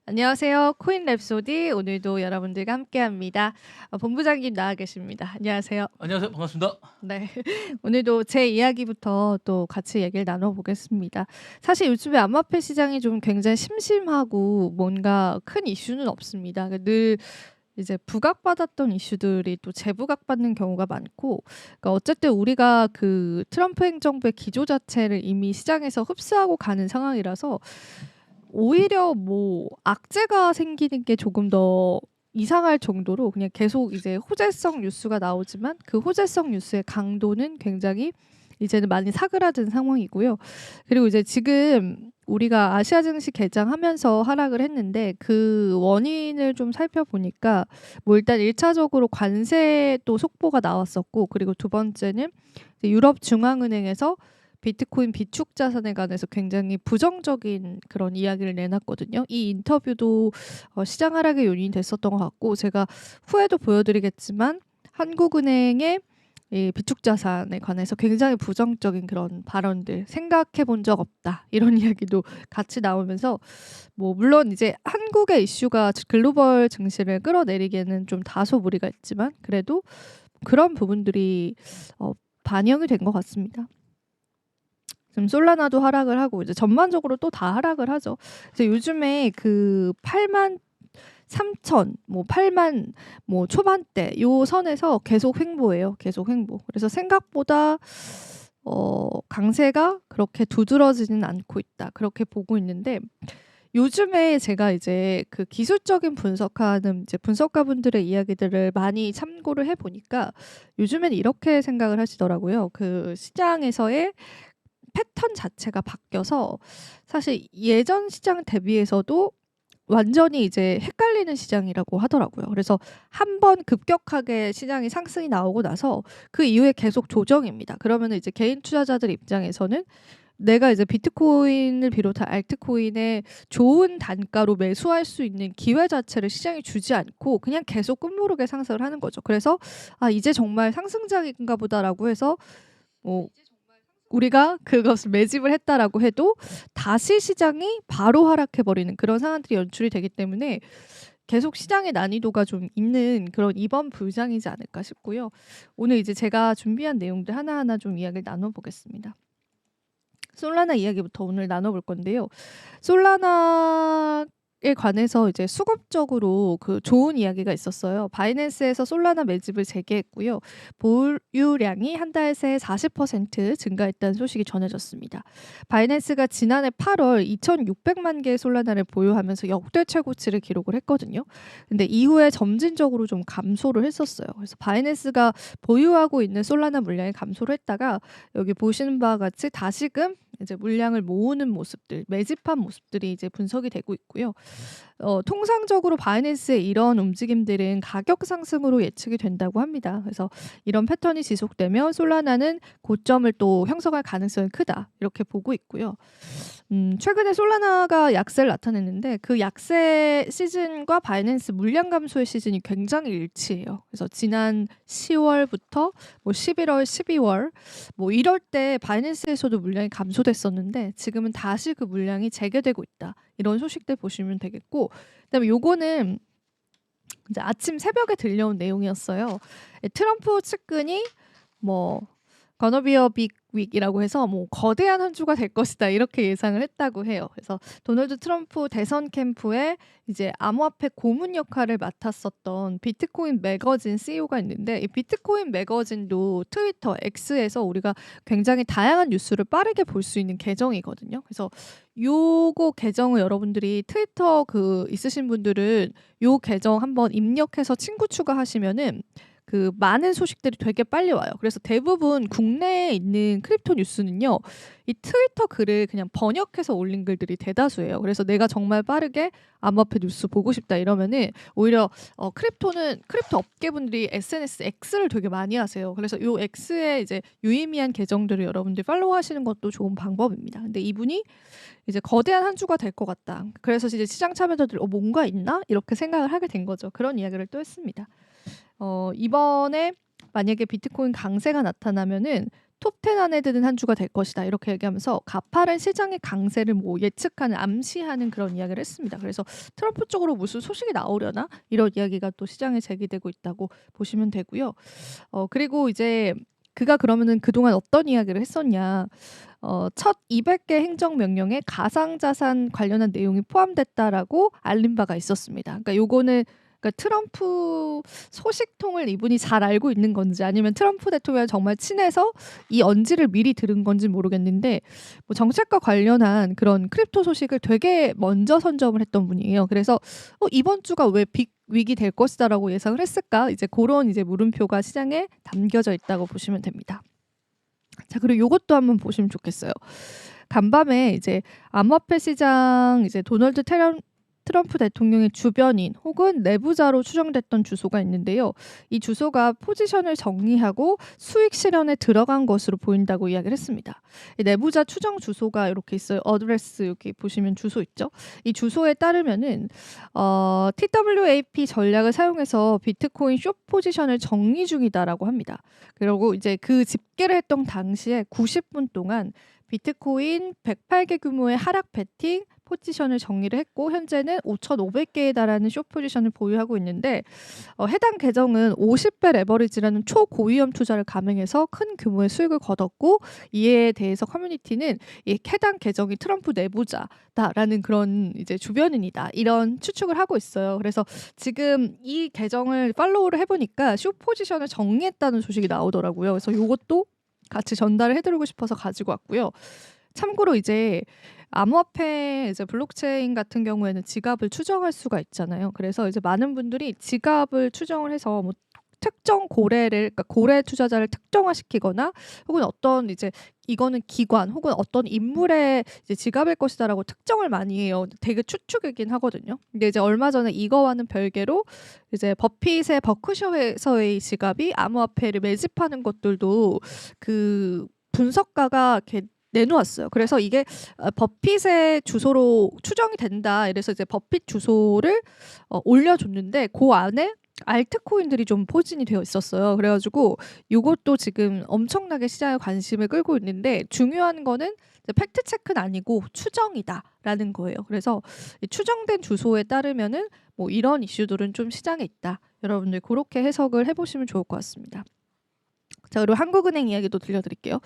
안녕하세요. 코인 랩소디 오늘도 여러분들과 함께합니다. 본부장님 나와 계십니다. 안녕하세요. 안녕하세요. 반갑습니다. 네. 오늘도 제 이야기부터 또 같이 얘기를 나눠보겠습니다. 사실 요즘에 암호화폐 시장이 좀 굉장히 심심하고 뭔가 큰 이슈는 없습니다. 늘 이제 부각받았던 이슈들이 또 재부각받는 경우가 많고, 그러니까 어쨌든 우리가 그 트럼프 행정부의 기조 자체를 이미 시장에서 흡수하고 가는 상황이라서 오히려 뭐 악재가 생기는 게 조금 더 이상할 정도로 그냥 계속 이제 호재성 뉴스가 나오지만 그 호재성 뉴스의 강도는 굉장히 이제는 많이 사그라든 상황이고요. 그리고 이제 지금 우리가 아시아 증시 개장하면서 하락을 했는데 그 원인을 좀 살펴보니까 뭐 일단 1차적으로 관세 또 속보가 나왔었고, 그리고 두 번째는 이제 유럽 중앙은행에서 비트코인 비축 자산에 관해서 굉장히 부정적인 그런 이야기를 내놨거든요. 이 인터뷰도 시장 하락의 요인이 됐었던 것 같고, 제가 후에도 보여드리겠지만 한국은행의 이 비축 자산에 관해서 굉장히 부정적인 그런 발언들 생각해 본 적 없다 이런 이야기도 같이 나오면서, 뭐 물론 이제 한국의 이슈가 글로벌 증시를 끌어내리기에는 좀 다소 무리가 있지만 그래도 그런 부분들이 반영이 된 것 같습니다. 지금 솔라나도 하락을 하고 이제 전반적으로 또 다 하락을 하죠. 그래서 요즘에 그 8만 3천, 뭐 8만 뭐 초반대 요 선에서 계속 횡보예요. 계속 횡보. 그래서 생각보다 강세가 그렇게 두드러지는 않고 있다. 그렇게 보고 있는데, 요즘에 제가 이제 그 기술적인 분석하는 이제 분석가분들의 이야기들을 많이 참고를 해 보니까 요즘엔 이렇게 생각을 하시더라고요. 그 시장에서의 패턴 자체가 바뀌어서 사실 예전 시장 대비해서도 완전히 이제 헷갈리는 시장이라고 하더라고요. 그래서 한 번 급격하게 시장이 상승이 나오고 나서 그 이후에 계속 조정입니다. 그러면은 이제 개인 투자자들 입장에서는 내가 이제 비트코인을 비롯한 알트코인에 좋은 단가로 매수할 수 있는 기회 자체를 시장이 주지 않고 그냥 계속 꿈모르게 상승을 하는 거죠. 그래서 이제 정말 상승장인가 보다라고 해서 뭐 우리가 그것을 매집을 했다라고 해도 다시 시장이 바로 하락해 버리는 그런 상황들이 연출이 되기 때문에 계속 시장의 난이도가 좀 있는 그런 이번 불장이지 않을까 싶고요. 오늘 이제 제가 준비한 내용들 하나하나 좀 이야기를 나눠보겠습니다. 솔라나 이야기부터 오늘 나눠볼 건데요. 솔라나에 관해서 이제 수급적으로 그 좋은 이야기가 있었어요. 바이낸스에서 솔라나 매집을 재개했고요. 보유량이 한 달 새 40% 증가했다는 소식이 전해졌습니다. 바이낸스가 지난해 8월 2,600만 개의 솔라나를 보유하면서 역대 최고치를 기록을 했거든요. 근데 이후에 점진적으로 좀 감소를 했었어요. 그래서 바이낸스가 보유하고 있는 솔라나 물량이 감소를 했다가 여기 보시는 바와 같이 다시금 이제 물량을 모으는 모습들, 매집한 모습들이 이제 분석이 되고 있고요. 통상적으로 바이낸스의 이런 움직임들은 가격 상승으로 예측이 된다고 합니다. 그래서 이런 패턴이 지속되면 솔라나는 고점을 또 형성할 가능성이 크다 이렇게 보고 있고요. 최근에 솔라나가 약세를 나타냈는데 그 약세 시즌과 바이낸스 물량 감소의 시즌이 굉장히 일치해요. 그래서 지난 10월부터 뭐 11월, 12월 뭐 이럴 때 바이낸스에서도 물량이 감소됐었는데 지금은 다시 그 물량이 재개되고 있다. 이런 소식들 보시면 되겠고, 그다음에 요거는 이제 아침 새벽에 들려온 내용이었어요. 트럼프 측근이 뭐 gonna be a big week이라고 해서 뭐 거대한 한 주가 될 것이다 이렇게 예상을 했다고 해요. 그래서 도널드 트럼프 대선 캠프에 이제 암호화폐 고문 역할을 맡았었던 비트코인 매거진 CEO가 있는데, 이 비트코인 매거진도 트위터 X에서 우리가 굉장히 다양한 뉴스를 빠르게 볼 수 있는 계정이거든요. 그래서 요거 계정을 여러분들이 트위터 그 있으신 분들은 요 계정 한번 입력해서 친구 추가하시면은 그 많은 소식들이 되게 빨리 와요. 그래서 대부분 국내에 있는 크립토 뉴스는요, 이 트위터 글을 그냥 번역해서 올린 글들이 대다수예요. 그래서 내가 정말 빠르게 암호화폐 뉴스 보고 싶다 이러면은 오히려 크립토 업계분들이 SNS X를 되게 많이 하세요. 그래서 요 X에 이제 유의미한 계정들을 여러분들이 팔로우하시는 것도 좋은 방법입니다. 근데 이분이 이제 거대한 한 주가 될 것 같다. 그래서 이제 시장 참여자들 뭔가 있나 이렇게 생각을 하게 된 거죠. 그런 이야기를 또 했습니다. 이번에 만약에 비트코인 강세가 나타나면은 톱10 안에 드는 한 주가 될 것이다. 이렇게 얘기하면서 가파른 시장의 강세를 뭐 예측하는 암시하는 그런 이야기를 했습니다. 그래서 트럼프 쪽으로 무슨 소식이 나오려나 이런 이야기가 또 시장에 제기되고 있다고 보시면 되고요. 그리고 이제 그가 그러면은 그동안 어떤 이야기를 했었냐. 첫 200개 행정명령에 가상자산 관련한 내용이 포함됐다라고 알린 바가 있었습니다. 그러니까 요거는 그러니까 트럼프 소식통을 이분이 잘 알고 있는 건지 아니면 트럼프 대통령이 정말 친해서 이 언지를 미리 들은 건지 모르겠는데 뭐 정책과 관련한 그런 크립토 소식을 되게 먼저 선점을 했던 분이에요. 그래서 이번 주가 왜 빅 위기 될 것이다라고 예상을 했을까? 이제 그런 이제 물음표가 시장에 담겨져 있다고 보시면 됩니다. 자, 그리고 요것도 한번 보시면 좋겠어요. 간밤에 이제 암호화폐 시장 이제 도널드 트럼프 대통령의 주변인 혹은 내부자로 추정됐던 주소가 있는데요. 이 주소가 포지션을 정리하고 수익 실현에 들어간 것으로 보인다고 이야기를 했습니다. 이 내부자 추정 주소가 이렇게 있어요. 어드레스 여기 보시면 주소 있죠. 이 주소에 따르면은 TWAP 전략을 사용해서 비트코인 숏 포지션을 정리 중이다라고 합니다. 그리고 이제 그 집계를 했던 당시에 90분 동안 비트코인 108개 규모의 하락 베팅 포지션을 정리를 했고 현재는 5,500개에 달하는 숏 포지션을 보유하고 있는데 해당 계정은 50배 레버리지라는 초고위험 투자를 감행해서 큰 규모의 수익을 거뒀고 이에 대해서 커뮤니티는 이 해당 계정이 트럼프 내부자다라는 그런 이제 주변인이다 이런 추측을 하고 있어요. 그래서 지금 이 계정을 팔로우를 해보니까 숏 포지션을 정리했다는 소식이 나오더라고요. 그래서 이것도 같이 전달을 해드리고 싶어서 가지고 왔고요. 참고로 이제 암호화폐 이제 블록체인 같은 경우에는 지갑을 추정할 수가 있잖아요. 그래서 이제 많은 분들이 지갑을 추정을 해서 뭐 특정 고래를 그러니까 고래 투자자를 특정화시키거나 혹은 어떤 이제 이거는 기관 혹은 어떤 인물의 이제 지갑일 것이다라고 특정을 많이 해요. 되게 추측이긴 하거든요. 근데 이제 얼마 전에 이거와는 별개로 이제 버핏의 버크셔에서의 지갑이 암호화폐를 매집하는 것들도 그 분석가가 이렇게 내놓았어요. 그래서 이게 버핏의 주소로 추정이 된다. 이래서 이제 버핏 주소를 올려줬는데 그 안에 알트코인들이 좀 포진이 되어 있었어요. 그래가지고 이것도 지금 엄청나게 시장에 관심을 끌고 있는데 중요한 거는 팩트 체크는 아니고 추정이다라는 거예요. 그래서 이 추정된 주소에 따르면은 뭐 이런 이슈들은 좀 시장에 있다. 여러분들 그렇게 해석을 해보시면 좋을 것 같습니다. 자, 그리고 한국은행 이야기도 들려드릴게요.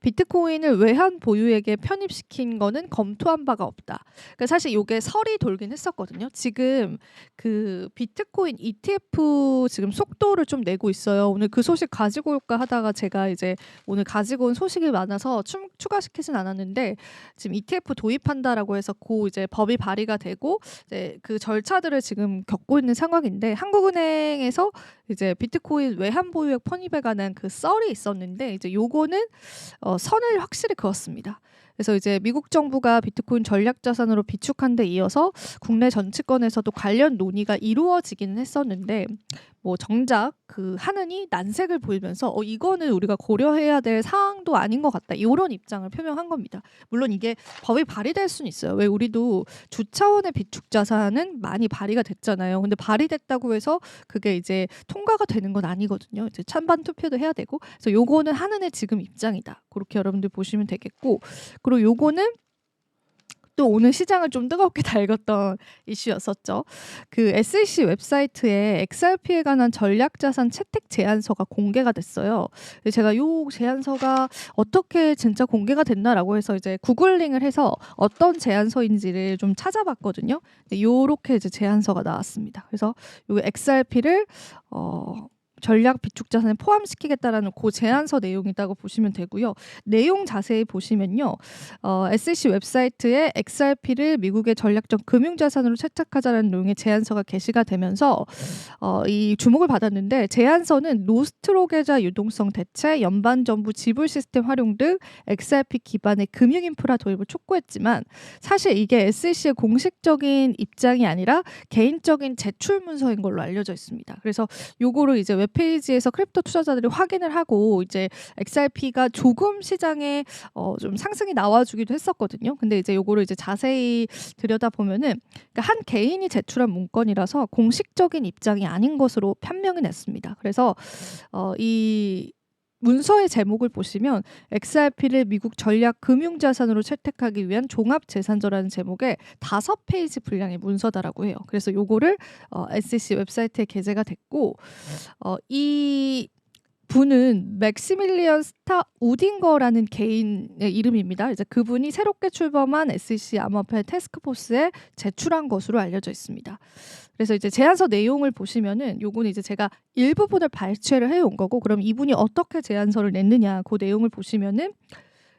비트코인을 외환 보유에게 편입시킨 거는 검토한 바가 없다. 그러니까 사실 이게 설이 돌긴 했었거든요. 지금 그 비트코인 ETF 지금 속도를 좀 내고 있어요. 오늘 그 소식 가지고 올까 하다가 제가 이제 오늘 가지고 온 소식이 많아서 추가시키진 않았는데 지금 ETF 도입한다라고 해서 고 이제 법이 발의가 되고 이제 그 절차들을 지금 겪고 있는 상황인데 한국은행에서 이제 비트코인 외환 보유액 편입에 관한 그 썰이 있었는데 이제 요거는 선을 확실히 그었습니다. 그래서 이제 미국 정부가 비트코인 전략 자산으로 비축한 데 이어서 국내 정치권에서도 관련 논의가 이루어지기는 했었는데 뭐 정작 그 하느니 난색을 보이면서 이거는 우리가 고려해야 될 사항도 아닌 것 같다. 이런 입장을 표명한 겁니다. 물론 이게 법이 발의될 수는 있어요. 왜 우리도 주 차원의 비축 자산은 많이 발의가 됐잖아요. 근데 발의됐다고 해서 그게 이제 통과가 되는 건 아니거든요. 이제 찬반 투표도 해야 되고. 그래서 요거는 하느니 지금 입장이다. 그렇게 여러분들 보시면 되겠고. 그리고 요거는 또 오늘 시장을 좀 뜨겁게 달궜던 이슈였었죠. 그 SEC 웹사이트에 XRP에 관한 전략자산 채택 제안서가 공개가 됐어요. 제가 요 제안서가 어떻게 진짜 공개가 됐나라고 해서 이제 구글링을 해서 어떤 제안서인지를 좀 찾아봤거든요. 요렇게 이제 제안서가 나왔습니다. 그래서 요 XRP를 전략 비축 자산에 포함시키겠다라는 그 제안서 내용이라고 보시면 되고요. 내용 자세히 보시면요. SEC 웹사이트에 XRP를 미국의 전략적 금융자산으로 채택하자라는 내용의 제안서가 게시가 되면서 이 주목을 받았는데 제안서는 노스트로 계좌 유동성 대체, 연반정부 지불 시스템 활용 등 XRP 기반의 금융 인프라 도입을 촉구했지만 사실 이게 SEC의 공식적인 입장이 아니라 개인적인 제출 문서인 걸로 알려져 있습니다. 그래서 요거를 이제 웹페이지에서 크립토 투자자들이 확인을 하고 이제 XRP가 조금 시장에 좀 상승이 나와주기도 했었거든요. 근데 이제 요거를 이제 자세히 들여다보면은 그러니까 한 개인이 제출한 문건이라서 공식적인 입장이 아닌 것으로 판명이 냈습니다. 그래서 이 문서의 제목을 보시면 XRP를 미국 전략 금융자산으로 채택하기 위한 종합재산조라는 제목의 5페이지 분량의 문서다라고 해요. 그래서 요거를 SEC 웹사이트에 게재가 됐고 이 분은 맥시밀리언 스타 우딩거라는 개인의 이름입니다. 이제 그분이 새롭게 출범한 SEC 암호화폐 태스크포스에 제출한 것으로 알려져 있습니다. 그래서 이제 제안서 내용을 보시면은 요거는 이제 제가 일부분을 발췌를 해온 거고, 그럼 이분이 어떻게 제안서를 냈느냐 그 내용을 보시면은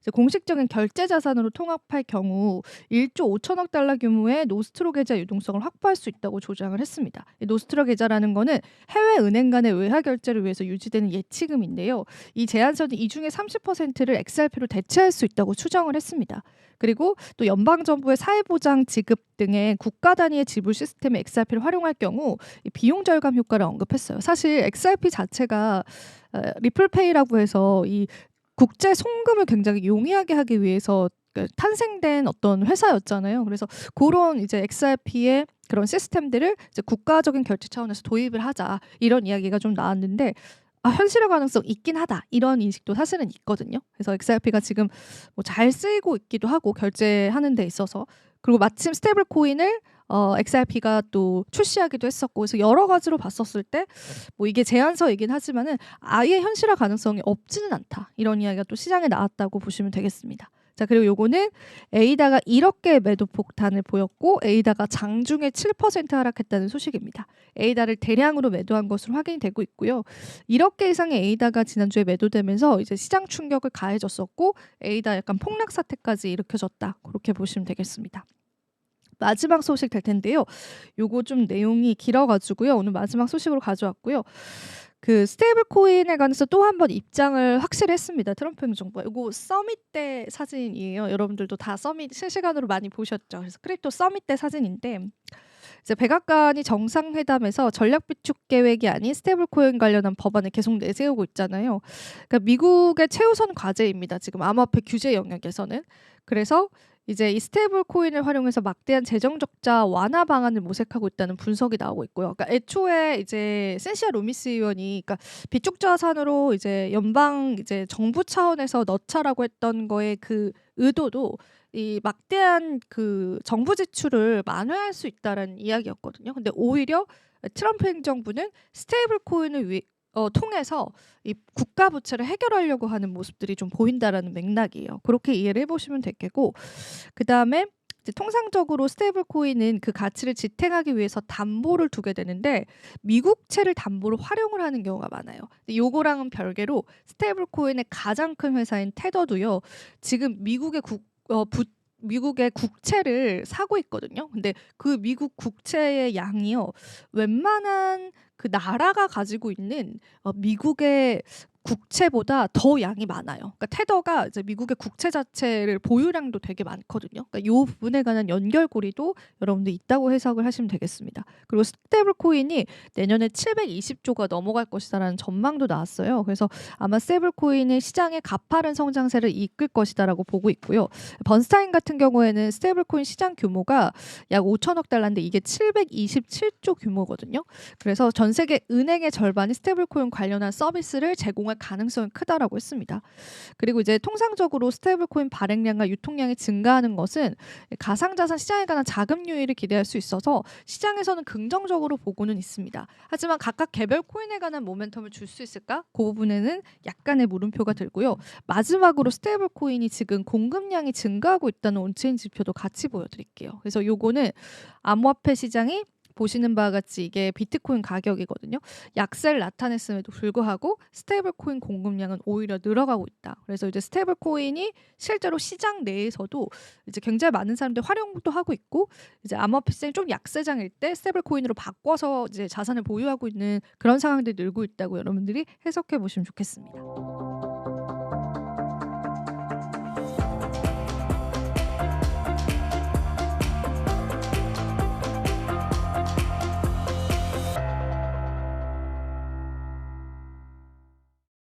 이제 공식적인 결제 자산으로 통합할 경우 1조 5천억 달러 규모의 노스트로 계좌 유동성을 확보할 수 있다고 조장을 했습니다. 이 노스트로 계좌라는 거는 해외 은행 간의 외화 결제를 위해서 유지되는 예치금인데요. 이 제안서는 이 중에 30%를 XRP로 대체할 수 있다고 추정을 했습니다. 그리고 또 연방정부의 사회보장 지급 등의 국가 단위의 지불 시스템의 XRP를 활용할 경우 이 비용 절감 효과를 언급했어요. 사실 XRP 자체가 리플페이라고 해서 이 국제 송금을 굉장히 용이하게 하기 위해서 탄생된 어떤 회사였잖아요. 그래서 그런 이제 XRP의 그런 시스템들을 이제 국가적인 결제 차원에서 도입을 하자, 이런 이야기가 좀 나왔는데 현실화 가능성 있긴 하다, 이런 인식도 사실은 있거든요. 그래서 XRP가 지금 뭐 잘 쓰이고 있기도 하고 결제하는 데 있어서, 그리고 마침 스테이블 코인을 XRP가 또 출시하기도 했었고, 그래서 여러 가지로 봤었을 때 뭐 이게 제안서이긴 하지만은 아예 현실화 가능성이 없지는 않다, 이런 이야기가 또 시장에 나왔다고 보시면 되겠습니다. 자, 그리고 요거는 에이다가 1억 개의 매도 폭탄을 보였고 에이다가 장중에 7% 하락했다는 소식입니다. 에이다를 대량으로 매도한 것으로 확인이 되고 있고요. 1억 개 이상의 에이다가 지난주에 매도되면서 이제 시장 충격을 가해졌었고 에이다 약간 폭락 사태까지 일으켜졌다, 그렇게 보시면 되겠습니다. 마지막 소식 될 텐데요. 요거 좀 내용이 길어가지고요. 오늘 마지막 소식으로 가져왔고요. 그 스테이블 코인에 관해서 또 한 번 입장을 확실히 했습니다. 트럼프 행정부가. 이거 서밋 때 사진이에요. 여러분들도 다 서밋 실시간으로 많이 보셨죠. 그래서 크립토 서밋 때 사진인데, 이제 백악관이 정상회담에서 전략 비축 계획이 아닌 스테이블 코인 관련한 법안을 계속 내세우고 있잖아요. 그러니까 미국의 최우선 과제입니다. 지금 암호화폐 규제 영역에서는. 그래서 이제 이 스테이블 코인을 활용해서 막대한 재정 적자 완화 방안을 모색하고 있다는 분석이 나오고 있고요. 그러니까 애초에 이제 센시아 로미스 의원이 그러니까 비축 자산으로 이제 연방 이제 정부 차원에서 넣자라고 했던 거에 그 의도도 이 막대한 그 정부 지출을 만회할 수 있다라는 이야기였거든요. 근데 오히려 트럼프 행정부는 스테이블 코인을 통해서 이 국가 부채를 해결하려고 하는 모습들이 좀 보인다라는 맥락이에요. 그렇게 이해를 해보시면 되겠고, 그 다음에 통상적으로 스테이블 코인은 그 가치를 지탱하기 위해서 담보를 두게 되는데 미국채를 담보로 활용을 하는 경우가 많아요. 요거랑은 별개로 스테이블 코인의 가장 큰 회사인 테더도요, 지금 미국의 국채를 사고 있거든요. 근데 그 미국 국채의 양이요, 웬만한 그 나라가 가지고 있는 미국의 국채보다 더 양이 많아요. 그러니까 테더가 이제 미국의 국채 자체를 보유량도 되게 많거든요. 그러니까 이 부분에 관한 연결고리도 여러분들 있다고 해석을 하시면 되겠습니다. 그리고 스테이블 코인이 내년에 720조가 넘어갈 것이다라는 전망도 나왔어요. 그래서 아마 스테이블 코인이 시장의 가파른 성장세를 이끌 것이다라고 보고 있고요. 번스타인 같은 경우에는 스테이블 코인 시장 규모가 약 5천억 달러인데 이게 727조 규모거든요. 그래서 전 세계 은행의 절반이 스테이블 코인 관련한 서비스를 제공할 가능성이 크다라고 했습니다. 그리고 이제 통상적으로 스테이블 코인 발행량과 유통량이 증가하는 것은 가상자산 시장에 관한 자금 유입을 기대할 수 있어서 시장에서는 긍정적으로 보고는 있습니다. 하지만 각각 개별 코인에 관한 모멘텀을 줄 수 있을까? 그 부분에는 약간의 물음표가 들고요. 마지막으로 스테이블 코인이 지금 공급량이 증가하고 있다는 온체인 지표도 같이 보여드릴게요. 그래서 요거는 암호화폐 시장이 보시는 바와 같이 이게 비트코인 가격이거든요. 약세를 나타냈음에도 불구하고 스테이블 코인 공급량은 오히려 늘어가고 있다. 그래서 이제 스테이블 코인이 실제로 시장 내에서도 이제 굉장히 많은 사람들이 활용도 하고 있고, 이제 암호화폐 시장이 좀 약세장일 때 스테이블 코인으로 바꿔서 이제 자산을 보유하고 있는 그런 상황들이 늘고 있다고 여러분들이 해석해 보시면 좋겠습니다.